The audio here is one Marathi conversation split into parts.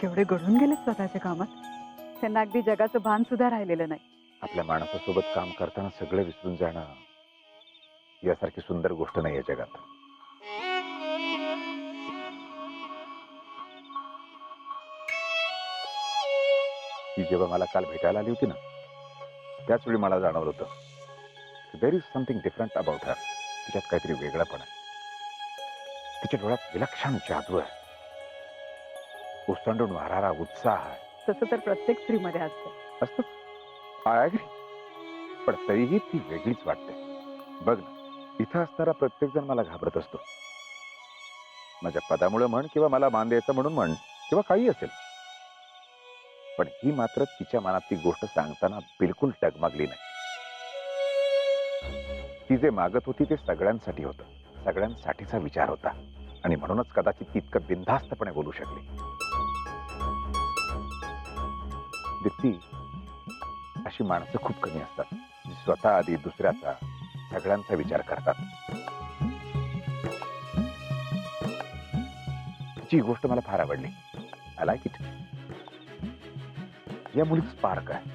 केवढे घडून गेले स्वतःच्या कामात, त्यांना अगदी जगाचं भान सुद्धा राहिलेलं नाही. आपल्या माणसासोबत काम करताना सगळं विसरून जाणं यासारखी सुंदर गोष्ट नाही आहे जगात. ती जेव्हा मला काल भेटायला आली होती ना, त्याच वेळी मला जाणवलं होतं there is something different about her. तिच्यात काहीतरी वेगळंपण आहे. तिच्या डोळ्यात विलक्षण जादू आहे, ओसंडून वाहणारा उत्साह आहे. तसं तर प्रत्येक स्त्रीमध्ये असतं. असतं, आय अग्री. पण तरीही ती वेगळीच वाटते. बघ ना, इथं असणारा प्रत्येक जण मला घाबरत असतो. माझ्या पदामुळे म्हण किंवा मला मान द्यायचं म्हणून म्हण किंवा काही असेल, पण ही मात्र तिच्या मनातली गोष्ट सांगताना बिलकुल डगमगली नाही. ती जे मागत होती ते सगळ्यांसाठी होतं, सगळ्यांसाठीचा विचार होता, आणि म्हणूनच कदाचित ती इतकं बिनधास्तपणे बोलू शकली. दीप्ती, अशी माणसं खूप कमी असतात जी स्वतः आधी दुसऱ्याचा, सगळ्यांचा विचार करतात. तिची गोष्ट मला फार आवडली. I like it. या मुलीत स्पार्क आहे.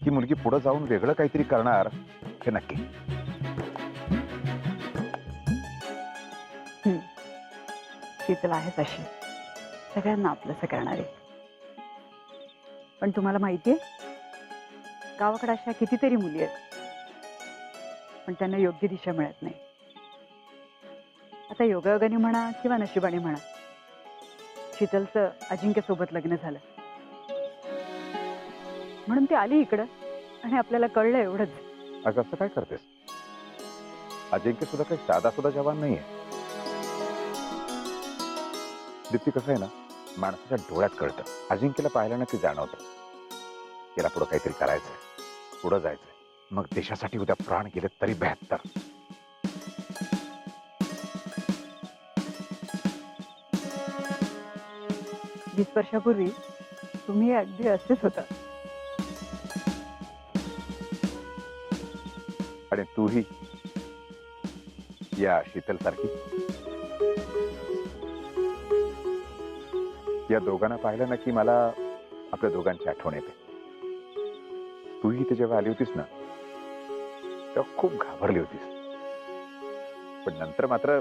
ही मुलगी पुढे जाऊन वेगळं काहीतरी करणार हे नक्की. शीतल आहेच अशी, सगळ्यांना आपलंसं करणारी. पण तुम्हाला माहितीये, गावाकडे अशा कितीतरी मुली आहेत, पण त्यांना योग्य दिशा मिळत नाही. आता योगायोगाने म्हणा किंवा नशिबाने म्हणा, शीतलचं अजिंक्य सोबत लग्न झालं, म्हणून ती आली इकडं आणि आपल्याला कळलं एवढंच. अगं असं काय करतेस? अजिंक्य सुद्धा काही साधा सुद्धा जवान नाहीये. दीप्ती, कसं आहे ना, माणसाच्या डोळ्यात कळतं. अजिंक्यला पाहिल्यानं ती जाणवतं तिला पुढं काहीतरी करायचंय, पुढं जायचंय. मग देशासाठी उद्या प्राण गेले तरी 72. 20 वर्षापूर्वी तुम्ही अगदी असेच होता. आणि तूही या शीतल सारखी. या दोघांना पाहिलं ना की मला आपल्या दोघांची आठवण येते. तूही इथे जेव्हा आली होतीस ना, तेव्हा खूप घाबरली होतीस, पण नंतर मात्र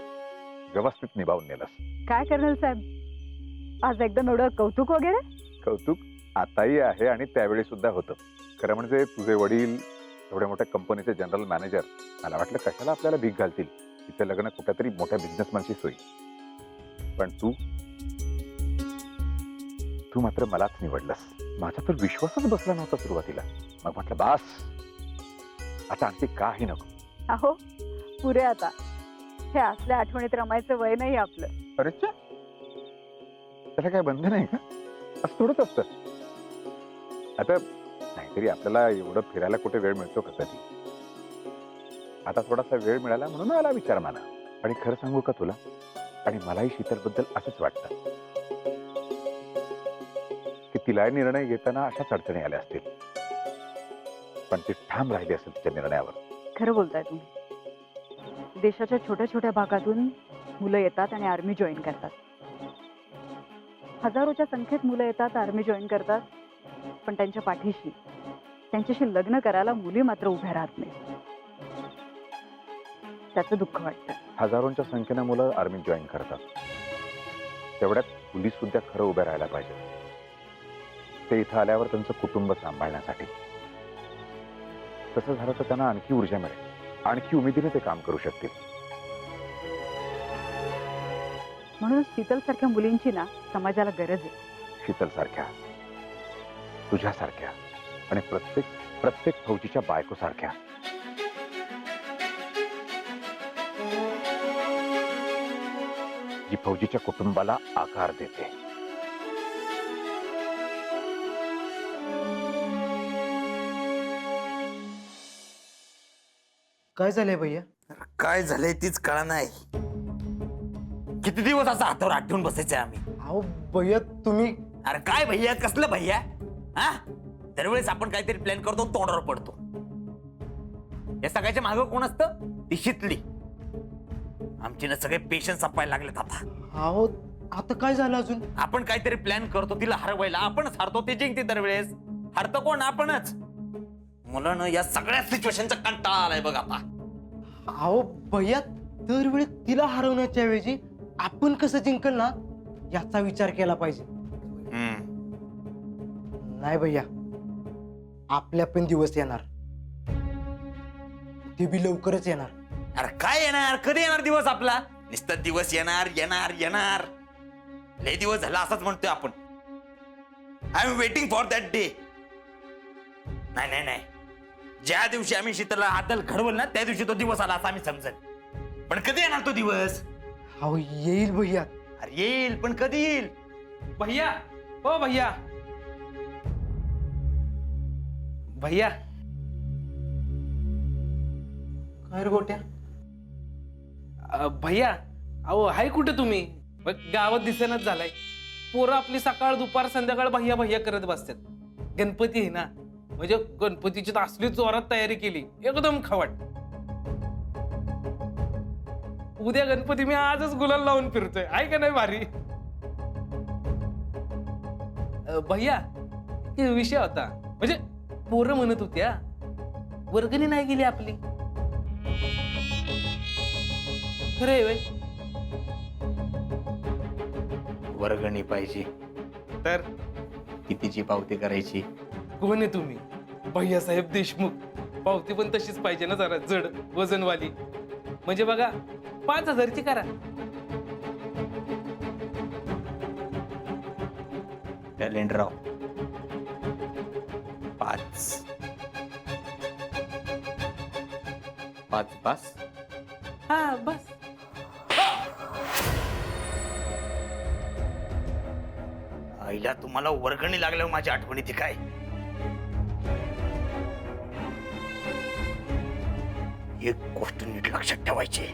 व्यवस्थित निभावून नेलंस. काय करणार साहेब, आज एकदम एवढं कौतुक वगैरे? कौतुक आताही आहे आणि त्यावेळी सुद्धा होतं. खरं म्हणजे तुझे वडील एवढ्या मोठ्या कंपनीचे जनरल मॅनेजर, मला वाटलं कशाला आपल्याला भीक घालतील, तिचं लग्न कुठेतरी मोठ्या बिझनेसमॅनशीच होईल. पण तू मात्र मलाच निवडलंस. माझा तर विश्वासच बसला नव्हता सुरुवातीला. मग म्हटलं बास, आता आणखी काही नको. अहो पुरे आता, हे असल्या आठवणीत रमायचं वय नाही आपलं. अरे त्याला काय बंधन आहे का? असं थोडंच असतं. आता नाहीतरी आपल्याला एवढं फिरायला कुठे वेळ मिळतो का कधी? आता थोडासा वेळ मिळाला म्हणून आला विचार मला. आणि खरं सांगू का तुला, आणि मलाही शीतलबद्दल असंच वाटतं की तिला निर्णय घेताना अशाच अडचणी आल्या असतील, पण ती ठाम राहिली असेल तिच्या निर्णयावर. खरं बोलताय तुम्ही. देशाच्या छोट्या छोट्या भागातून मुलं येतात आणि आर्मी जॉईन करतात. हजारोच्या संख्येत मुलं येतात, आर्मी जॉईन करतात, पण त्यांच्या पाठीशी, त्यांच्याशी लग्न करायला मुली मात्र उभ्या राहत नाही. त्याचं दुःख वाटतं. हजारोंच्या संख्येनं मुलं आर्मी जॉईन करतात, तेवढ्यात मुली सुद्धा खरं उभ्या राहायला पाहिजे. ते इथं आल्यावर त्यांचं कुटुंब सांभाळण्यासाठी. तसं झालं तर त्यांना आणखी ऊर्जा मिळेल, आणखी उमेदीने ते काम करू शकतील. म्हणून शीतल सारख्या मुलींची ना समाजाला गरज आहे. शीतल सारख्या, तुझ्यासारख्या, आणि प्रत्येक फौजीच्या बायको सारख्या. जी फौजीच्या कुटुंबाला आकार देते. काय झालंय भैया? काय झालंय तीच कळा नाही. किती दिवस असं हातावर हात ठेवून बसायचंय आम्ही? अहो भैया तुम्ही अरे काय भैया, कसलं भैया? हा, दरवेळेस आपण काहीतरी प्लॅन करतो, तोंडावर पडतो. या सगळ्याच्या मागं कोण असतं? ती शितली. आमची ना सगळे पेशन्स संपायला लागलेत आता. अहो आता काय झालं अजून? आपण काहीतरी प्लॅन करतो तिला हरवायला, आपणच हारतो, ते जिंकते दरवेळेस. हरतो कोण? आपणच. मला ना या सगळ्या सिच्युएशनचा कंटाळा आलाय बघ आता. अहो भैया दरवेळी तिला हरवण्याच्या ऐवजी आपण कसं जिंकल ना याचा विचार केला पाहिजे. नाही भैया, आपल्या पण दिवस येणार, ते बी लवकरच येणार. अरे काय येणार? कधी येणार दिवस आपला? नुसतं दिवस येणार येणार येणार. लय दिवस झाला असंच म्हणतोय आपण. I am waiting for that day. नाही नाही नाही, ज्या दिवशी आम्ही शीतलला आदल घडवल ना त्या दिवशी तो दिवस आला असं आम्ही समजेल. पण कधी येणार तो दिवस? अहो येईल भैया. अरे येईल, पण कधी येईल? भैया, ओ भैया, भैया. काय रे गोट्या? भैया, अहो हाय कुठे तुम्ही? बघ, गावात दिसेनाच झालाय. पोरं आपली सकाळ दुपार संध्याकाळ भैया भैया करत बसतात. गणपती आहे ना, म्हणजे गणपतीची तर असली जोरात तयारी केली, एकदम खवट. उद्या गणपती, मी आजच गुलाल लावून फिरतोय. आहे का नाही भारी? भैया, ते विषय होता, म्हणजे पोरं म्हणत होत्या वर्गणी नाही गेली आपली. खरं आहे व्हय? वर्गणी पाहिजे तर कितीची पावती करायची? कोण आहे तुम्ही? भैयासाहेब देशमुख. पावती पण तशीच पाहिजे ना, जरा जड वजनवाली. म्हणजे बघा, 5,000ची करा. कॅलेंडर 5 बस. हा बस. आईला तुम्हाला वर्गणी लागल्यावर माझी आठवण येते काय? एक गोष्ट नीट लक्षात ठेवायची.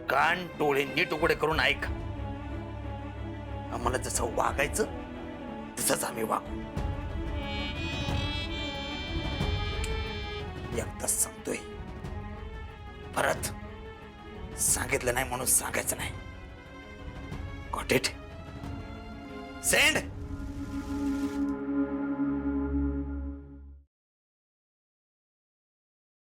कान डोळे नीट उघडे करून ऐक. आम्हाला जसं वागायचं तसंच आम्ही वागू. एकदाच सांगतोय, परत सांगितलं नाही म्हणून सांगायचं नाही. Got it? सेंड.